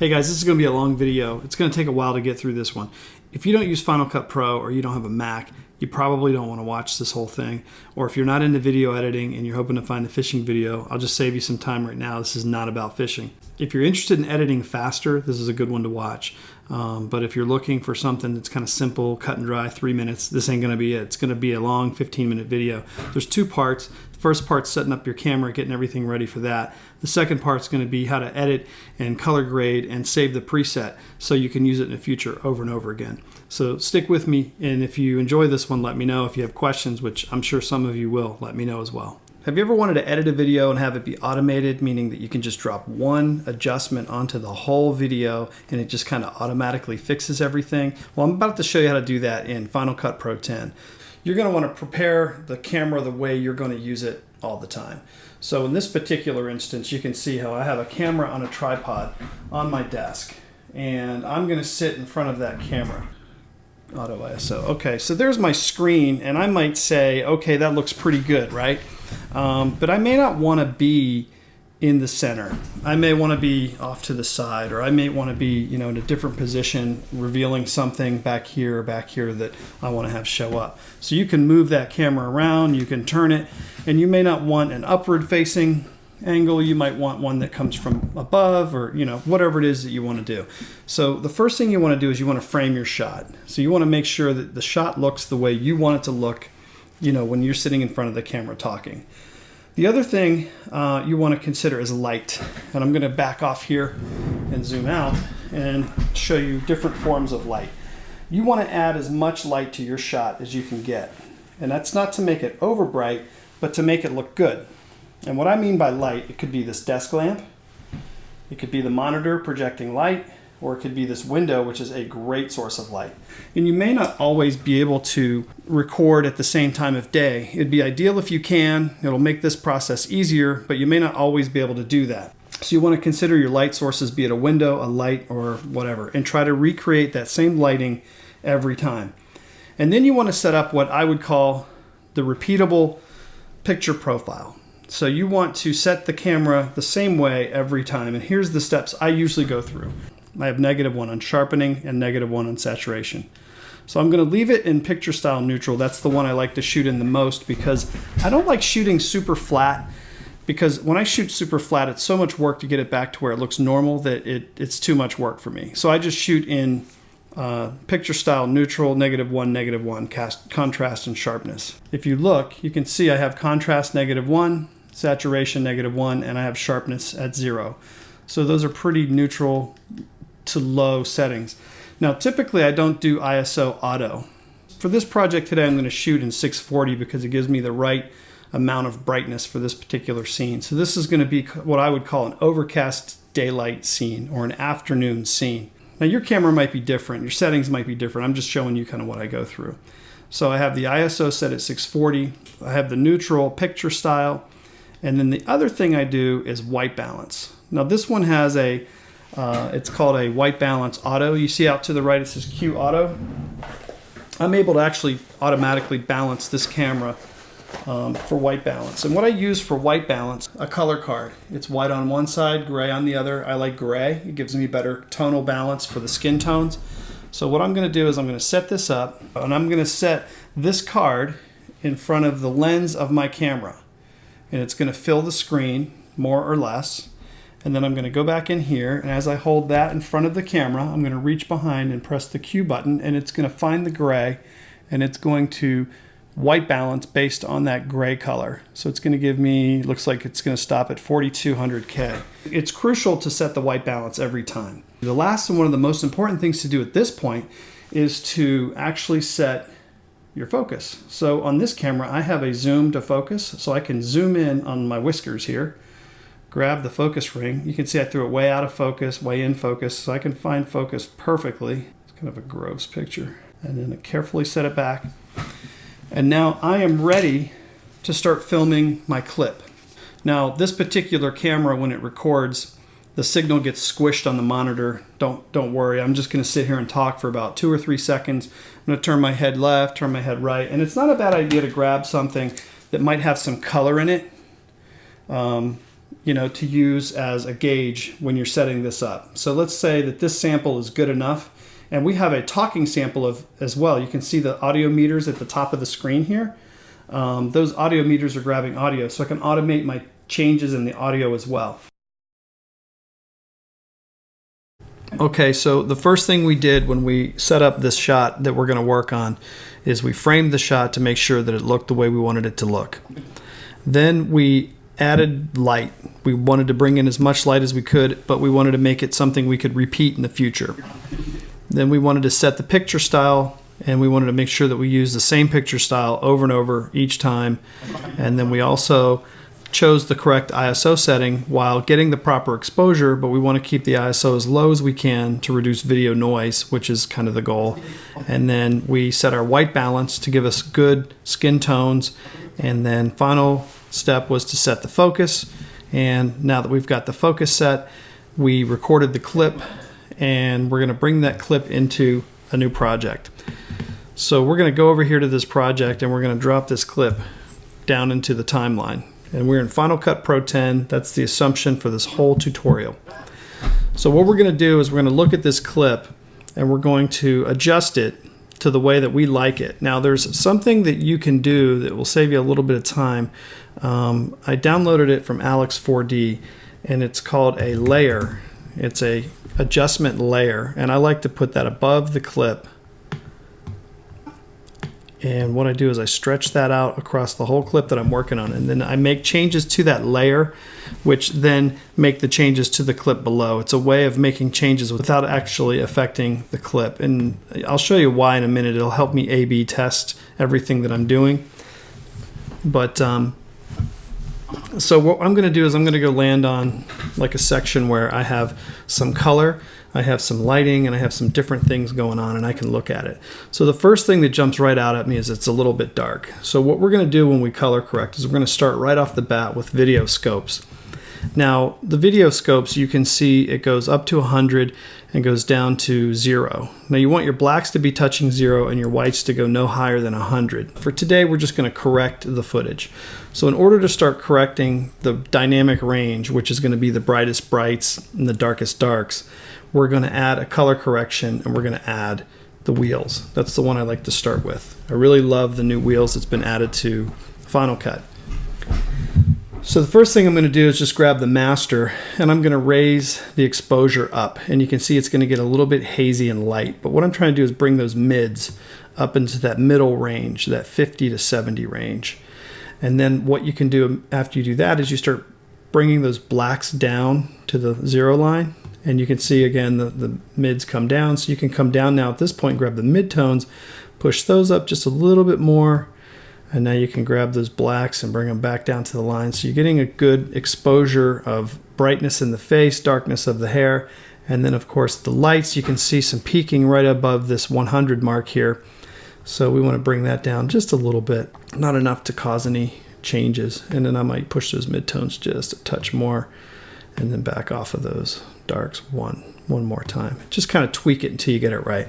Hey guys, this is going to be a long video. It's going to take a while to get through this one. If you don't use Final Cut Pro or you don't have a Mac, you probably don't want to watch this whole thing. Or if you're not into video editing and you're hoping to find a fishing video, I'll just save you some time right now. This is not about fishing. If you're interested in editing faster, this is a good one to watch. But if you're looking for something that's kind of simple, cut and dry, 3 minutes, this ain't going to be it. It's going to be a long 15-minute video. There's two parts. The first part's setting up your camera, getting everything ready for that. The second part's going to be how to edit and color grade and save the preset so you can use it in the future over and over again. So stick with me, and if you enjoy this one, let me know. If you have questions, which I'm sure some of you will, let me know as well. Have you ever wanted to edit a video and have it be automated, meaning that you can just drop one adjustment onto the whole video and it just kind of automatically fixes everything? Well, I'm about to show you how to do that in Final Cut Pro 10. You're going to want to prepare the camera the way you're going to use it all the time. So in this particular instance, you can see how I have a camera on a tripod on my desk, and I'm going to sit in front of that camera. Auto ISO. Okay, so there's my screen, and I might say, okay, that looks pretty good, right? But I may not want to be in the center. I may want to be off to the side, or I may want to be, in a different position, revealing something back here or back here that I want to have show up. So you can move that camera around, you can turn it, and you may not want an upward facing angle. You might want one that comes from above, or whatever it is that you want to do. So the first thing you want to do is you want to frame your shot. So you want to make sure that the shot looks the way you want it to look, when you're sitting in front of the camera talking. The other thing you want to consider is light. And I'm going to back off here and zoom out and show you different forms of light. You want to add as much light to your shot as you can get. And that's not to make it over bright, but to make it look good. And what I mean by light, it could be this desk lamp, it could be the monitor projecting light, or it could be this window, which is a great source of light. And you may not always be able to record at the same time of day. It'd be ideal if you can. It'll make this process easier, but you may not always be able to do that. So you want to consider your light sources, be it a window, a light, or whatever, and try to recreate that same lighting every time. And then you want to set up what I would call the repeatable picture profile. So you want to set the camera the same way every time. And here's the steps I usually go through. I have -1 on sharpening and -1 on saturation. So I'm going to leave it in picture style neutral. That's the one I like to shoot in the most, because I don't like shooting super flat, because when I shoot super flat, it's so much work to get it back to where it looks normal that it's too much work for me. So I just shoot in picture style neutral, -1, -1, contrast and sharpness. If you look, you can see I have contrast -1, saturation -1, and I have sharpness at 0. So those are pretty neutral to low settings. Now typically I don't do ISO auto. For this project today I'm going to shoot in 640 because it gives me the right amount of brightness for this particular scene. So this is going to be what I would call an overcast daylight scene or an afternoon scene. Now your camera might be different, your settings might be different. I'm just showing you kind of what I go through. So I have the ISO set at 640, I have the neutral picture style, and then the other thing I do is white balance. Now this one has it's called a white balance auto. You see out to the right it says Q auto. I'm able to actually automatically balance this camera for white balance. And what I use for white balance, a color card. It's white on one side, gray on the other. I like gray. It gives me better tonal balance for the skin tones. So what I'm going to do is I'm going to set this up, and I'm going to set this card in front of the lens of my camera. And it's going to fill the screen more or less. And then I'm going to go back in here, and as I hold that in front of the camera, I'm going to reach behind and press the Q button, and it's going to find the gray, and it's going to white balance based on that gray color. So it's going to give me, looks like it's going to stop at 4200K. It's crucial to set the white balance every time. The last and one of the most important things to do at this point is to actually set your focus. So on this camera, I have a zoom to focus, so I can zoom in on my whiskers here, grab the focus ring. You can see I threw it way out of focus, way in focus, so I can find focus perfectly. It's kind of a gross picture. And then I carefully set it back. And now I am ready to start filming my clip. Now this particular camera, when it records, the signal gets squished on the monitor. Don't worry, I'm just gonna sit here and talk for about 2 or 3 seconds. I'm gonna turn my head left, turn my head right, and it's not a bad idea to grab something that might have some color in it. to use as a gauge when you're setting this up. So let's say that this sample is good enough, and we have a talking sample as well. You can see the audio meters at the top of the screen here. Those audio meters are grabbing audio, so I can automate my changes in the audio as well. Okay, so the first thing we did when we set up this shot that we're going to work on is we framed the shot to make sure that it looked the way we wanted it to look. Then we added light. We wanted to bring in as much light as we could, but we wanted to make it something we could repeat in the future. Then we wanted to set the picture style, and we wanted to make sure that we use the same picture style over and over each time. And then we also chose the correct ISO setting while getting the proper exposure, but we want to keep the ISO as low as we can to reduce video noise, which is kind of the goal. And then we set our white balance to give us good skin tones. And then final step was to set the focus. And now that we've got the focus set, we recorded the clip, and we're going to bring that clip into a new project. So we're going to go over here to this project, and we're going to drop this clip down into the timeline. And we're in Final Cut Pro 10. That's the assumption for this whole tutorial. So what we're going to do is we're going to look at this clip, and we're going to adjust it to the way that we like it. Now there's something that you can do that will save you a little bit of time. I downloaded it from Alex 4D, and it's called a layer. It's a adjustment layer, and I like to put that above the clip. And what I do is I stretch that out across the whole clip that I'm working on, and then I make changes to that layer, which then make the changes to the clip below. It's a way of making changes without actually affecting the clip, and I'll show you why in a minute. It'll help me A/B test everything that I'm doing. But so what I'm going to do is I'm going to go land on like a section where I have some color, I have some lighting, and I have some different things going on, and I can look at it. So the first thing that jumps right out at me is it's a little bit dark. So what we're going to do when we color correct is we're going to start right off the bat with video scopes. Now the video scopes, you can see it goes up to 100 and goes down to 0. Now you want your blacks to be touching 0 and your whites to go no higher than 100. For today, we're just going to correct the footage. So in order to start correcting the dynamic range, which is going to be the brightest brights and the darkest darks, we're going to add a color correction, and we're going to add the wheels. That's the one I like to start with. I really love the new wheels that's been added to Final Cut. So the first thing I'm going to do is just grab the master, and I'm going to raise the exposure up, and you can see it's going to get a little bit hazy and light. But what I'm trying to do is bring those mids up into that middle range, that 50 to 70 range. And then what you can do after you do that is you start bringing those blacks down to the 0 line. And you can see again the mids come down, so you can come down now at this point, grab the midtones, push those up just a little bit more, and now you can grab those blacks and bring them back down to the line. So you're getting a good exposure of brightness in the face, darkness of the hair, and then of course the lights, you can see some peaking right above this 100 mark here. So we want to bring that down just a little bit, not enough to cause any changes. And then I might push those midtones just a touch more, and then back off of those darks one more time. Just kind of tweak it until you get it right.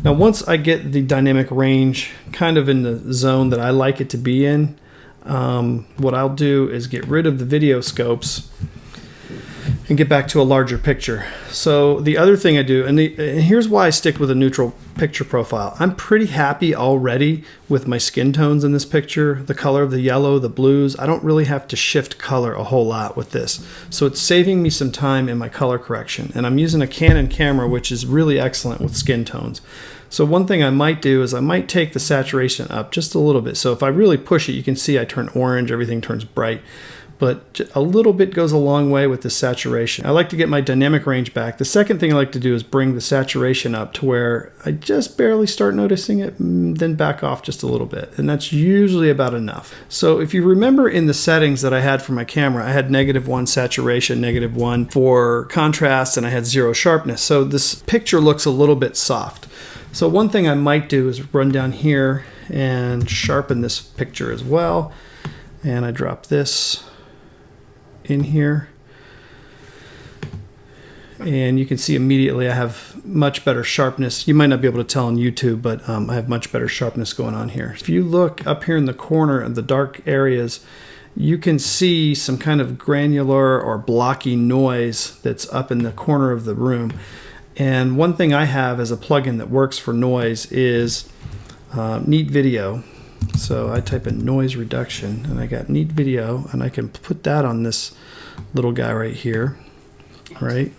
Now once I get the dynamic range kind of in the zone that I like it to be in, what I'll do is get rid of the video scopes and get back to a larger picture. So the other thing I do, and here's why I stick with a neutral picture profile. I'm pretty happy already with my skin tones in this picture, the color of the yellow, the blues. I don't really have to shift color a whole lot with this. So it's saving me some time in my color correction. And I'm using a Canon camera, which is really excellent with skin tones. So one thing I might do is I might take the saturation up just a little bit. So if I really push it, you can see I turn orange, everything turns bright. But a little bit goes a long way with the saturation. I like to get my dynamic range back. The second thing I like to do is bring the saturation up to where I just barely start noticing it, then back off just a little bit. And that's usually about enough. So if you remember in the settings that I had for my camera, I had -1 saturation, -1 for contrast, and I had 0 sharpness. So this picture looks a little bit soft. So one thing I might do is run down here and sharpen this picture as well. And I drop this in here, and you can see immediately I have much better sharpness. You might not be able to tell on YouTube, but I have much better sharpness going on here. If you look up here in the corner of the dark areas, you can see some kind of granular or blocky noise that's up in the corner of the room. And one thing I have as a plugin that works for noise is Neat Video. So I type in noise reduction and I got Neat Video, and I can put that on this little guy right here, right?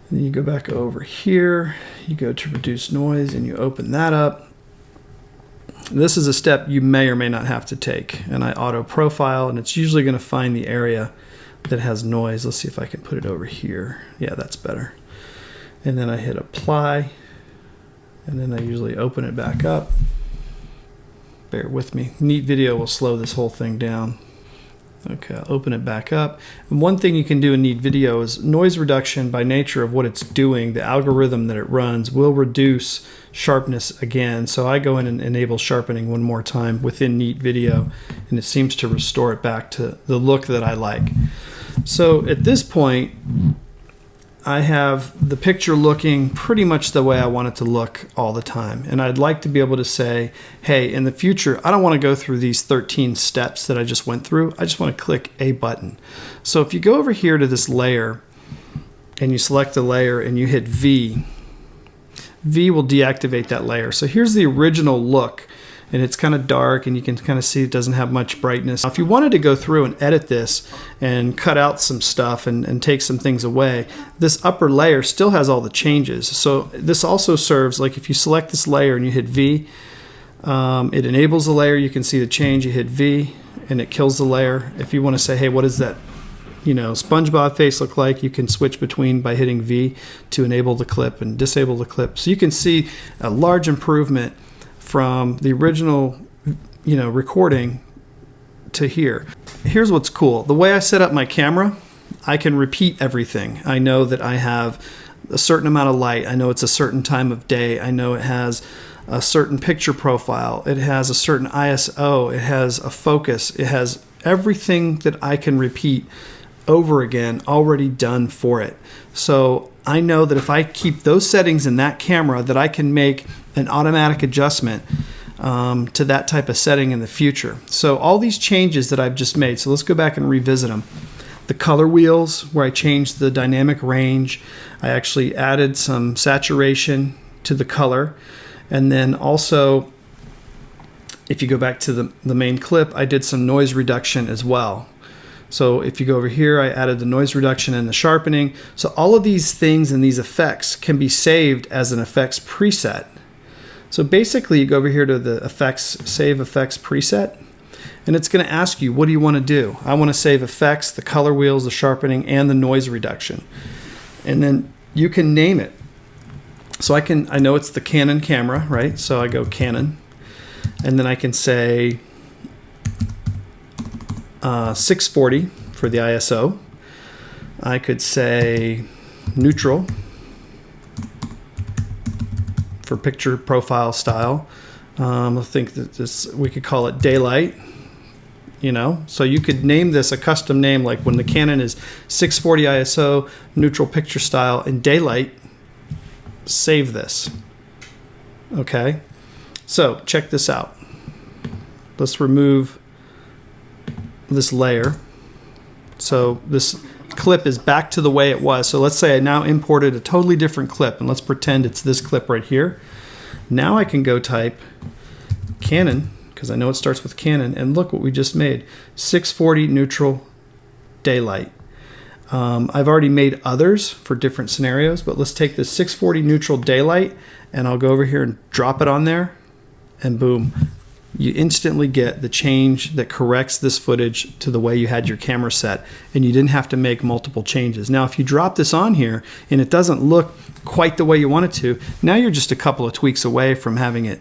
And you go back over here, you go to reduce noise and you open that up. This is a step you may or may not have to take, and I auto profile, and it's usually going to find the area that has noise. Let's see if I can put it over here. Yeah, that's better. And then I hit apply, and then I usually open it back up. Bear with me. Neat Video will slow this whole thing down. Okay, I'll open it back up. And one thing you can do in Neat Video is noise reduction. By nature of what it's doing, the algorithm that it runs will reduce sharpness again. So I go in and enable sharpening one more time within Neat Video, and it seems to restore it back to the look that I like. So at this point, I have the picture looking pretty much the way I want it to look all the time. And I'd like to be able to say, hey, in the future, I don't want to go through these 13 steps that I just went through. I just want to click a button. So if you go over here to this layer and you select the layer and you hit V, V will deactivate that layer. So here's the original look, and it's kind of dark and you can kind of see it doesn't have much brightness. Now, if you wanted to go through and edit this and cut out some stuff and take some things away, this upper layer still has all the changes. So this also serves, like if you select this layer and you hit V, it enables the layer. You can see the change. You hit V and it kills the layer. If you want to say, hey, what does that SpongeBob face look like, you can switch between by hitting V to enable the clip and disable the clip. So you can see a large improvement from the original, recording to here. Here's what's cool. The way I set up my camera, I can repeat everything. I know that I have a certain amount of light. I know it's a certain time of day. I know it has a certain picture profile. It has a certain ISO. It has a focus. It has everything that I can repeat over again already done for it. So I know that if I keep those settings in that camera, that I can make an automatic adjustment to that type of setting in the future. So all these changes that I've just made, so let's go back and revisit them. The color wheels, where I changed the dynamic range, I actually added some saturation to the color. And then also, if you go back to the main clip, I did some noise reduction as well. So if you go over here, I added the noise reduction and the sharpening. So all of these things and these effects can be saved as an effects preset. So basically you go over here to the effects, save effects preset, and it's going to ask you, what do you want to do? I want to save effects, the color wheels, the sharpening, and the noise reduction. And then you can name it. So I know it's the Canon camera, right? So I go Canon, and then I can say 640 for the ISO. I could say neutral for picture profile style. I think that we could call it daylight. So you could name this a custom name, like when the Canon is 640 ISO, neutral picture style, and daylight. Save this. Okay. So check this out. Let's remove this layer. So this clip is back to the way it was. So let's say I now imported a totally different clip, and let's pretend it's this clip right here. Now I can go type Canon, because I know it starts with Canon, and look what we just made. 640 neutral daylight. I've already made others for different scenarios, but let's take this 640 neutral daylight, and I'll go over here and drop it on there, and boom. You instantly get the change that corrects this footage to the way you had your camera set, and you didn't have to make multiple changes. Now, if you drop this on here and it doesn't look quite the way you want it to, now you're just a couple of tweaks away from having it,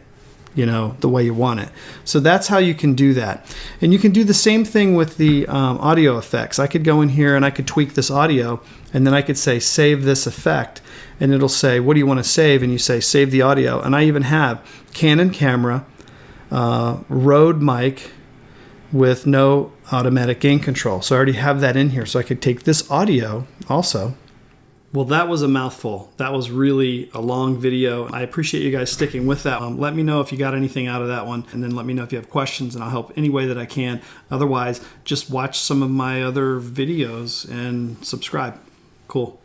the way you want it. So that's how you can do that. And you can do the same thing with the audio effects. I could go in here and I could tweak this audio, and then I could say save this effect, and it'll say, what do you want to save? And you say save the audio. And I even have Canon camera, Rode mic with no automatic gain control. So I already have that in here. So I could take this audio also, Well, that was a mouthful. That was really a long video. I appreciate you guys sticking with that. Let me know if you got anything out of that one, and then let me know if you have questions, and I'll help any way that I can. Otherwise, just watch some of my other videos and subscribe. Cool.